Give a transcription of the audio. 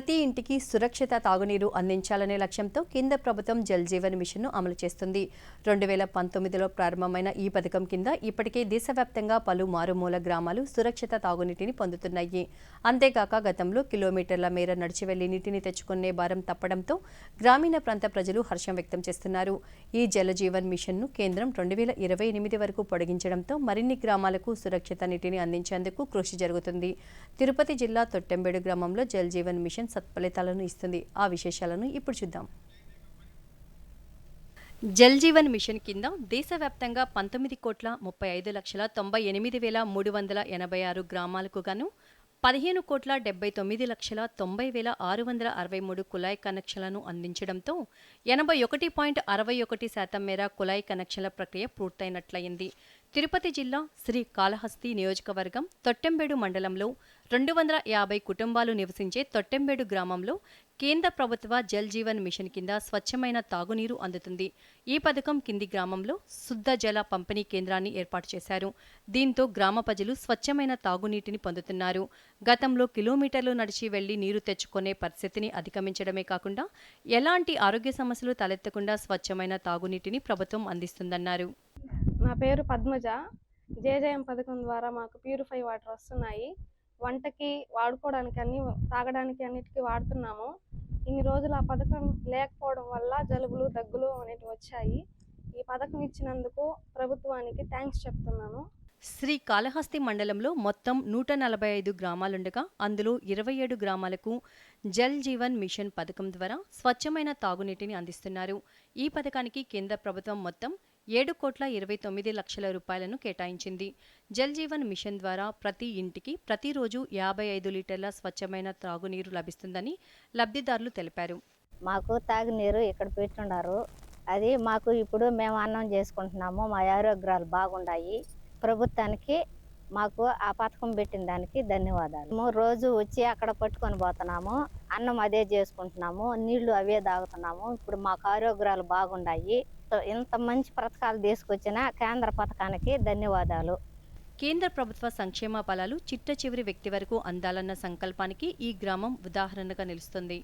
ప్రతి ఇంటికి సురక్షిత తాగునీరు అందించాలనే లక్ష్యంతో కేంద్ర ప్రభుత్వం జల్ జీవన్ మిషన్ను అమలు చేస్తుంది. 2019లో ప్రారంభమైన ఈ పథకం కింద ఇప్పటికే దేశవ్యాప్తంగా పలు మారుమూల గ్రామాలు సురక్షిత తాగునీటిని పొందుతున్నాయి. అంతేకాక గతంలో కిలోమీటర్ల మేర నడిచి వెళ్లి నీటిని తెచ్చుకునే భారం తప్పడంతో గ్రామీణ ప్రాంత ప్రజలు హర్షం వ్యక్తం చేస్తున్నారు. ఈ జల జీవన్ మిషన్ను కేంద్రం 2028 వరకు పొడిగించడంతో మరిన్ని గ్రామాలకు సురక్షిత నీటిని అందించేందుకు కృషి జరుగుతుంది. తిరుపతి జిల్లా తొట్టెంబేడు గ్రామంలో జల్ జీవన్ మిషన్ సత్ఫలితాలను ఇస్తుంది. ఆ విశేషాలను ఇప్పుడు చూద్దాం. జల్ జీవన్ మిషన్ కింద దేశవ్యాప్తంగా 19,35,98,386 గ్రామాలకు గాను 15,79,90,663 కుళాయి కనెక్షన్లను అందించడంతో 81.61% మేర కుళాయి కనెక్షన్ల ప్రక్రియ పూర్తయినట్లయింది. తిరుపతి జిల్లా శ్రీ కాళహస్తి నియోజకవర్గం తొట్టెంబేడు మండలంలో 250 కుటుంబాలు నివసించే తొట్టెంబేడు గ్రామంలో కేంద్ర ప్రభుత్వ జల్ జీవన్ మిషన్ కింద స్వచ్ఛమైన తాగునీరు అందుతుంది. ఈ పథకం కింది గ్రామంలో శుద్ధ జల పంపిణీ కేంద్రాన్ని ఏర్పాటు చేశారు. దీంతో గ్రామ ప్రజలు స్వచ్ఛమైన తాగునీటిని పొందుతున్నారు. గతంలో కిలోమీటర్లు నడిచి వెళ్లి నీరు తెచ్చుకునే పరిస్థితిని అధిగమించడమే కాకుండా ఎలాంటి ఆరోగ్య సమస్యలు తలెత్తకుండా స్వచ్ఛమైన తాగునీటిని ప్రభుత్వం అందిస్తుందన్నారు. నా పేరు పద్మజ. జేజేఎం పథకం ద్వారా మాకు ప్యూరిఫై వాటర్ వస్తున్నాయి. వంటకి వాడుకోవడానికి అన్ని, తాగడానికి అన్నిటికీ వాడుతున్నాము. ఇన్ని రోజులు ఆ పథకం లేకపోవడం వల్ల జలుబులు దగ్గులు అనేటివి వచ్చాయి. ఈ పథకం ఇచ్చినందుకు ప్రభుత్వానికి థ్యాంక్స్ చెప్తున్నాను. శ్రీ కాళహస్తి మండలంలో మొత్తం 145 గ్రామాలుండగా అందులో 27 గ్రామాలకు జల్ జీవన్ మిషన్ పథకం ద్వారా స్వచ్ఛమైన తాగునీటిని అందిస్తున్నారు. ఈ పథకానికి కేంద్ర ప్రభుత్వం మొత్తం 7,29,00,000 రూపాయలను కేటాయించింది. జల్ జీవన్ మిషన్ ద్వారా ప్రతి ఇంటికి ప్రతిరోజు 55 లీటర్ల స్వచ్ఛమైన త్రాగునీరు లభిస్తుందని లబ్ధిదారులు తెలిపారు. మాకు తాగునీరు ఇక్కడ పెట్టున్నారు. అది మాకు ఇప్పుడు మేము అన్నం చేసుకుంటున్నాము. మా ఆరోగ్యాలు బాగున్నాయి. ప్రభుత్వానికి మాకు ఆ పథకం పెట్టిన దానికి ధన్యవాదాలు. మేము రోజు వచ్చి అక్కడ పట్టుకొని పోతున్నాము. అన్నం అదే చేసుకుంటున్నాము. నీళ్లు అవే తాగుతున్నాము. ఇప్పుడు మాకు ఆరోగ్యాలు బాగున్నాయి. ఇంత మంచి పథకాలు తీసుకొచ్చిన కేంద్ర పథకానికి ధన్యవాదాలు. కేంద్ర ప్రభుత్వ సంక్షేమ ఫలాలు చిట్ట చివరి వ్యక్తి వరకు అందాలన్న సంకల్పానికి ఈ గ్రామం ఉదాహరణగా నిలుస్తుంది.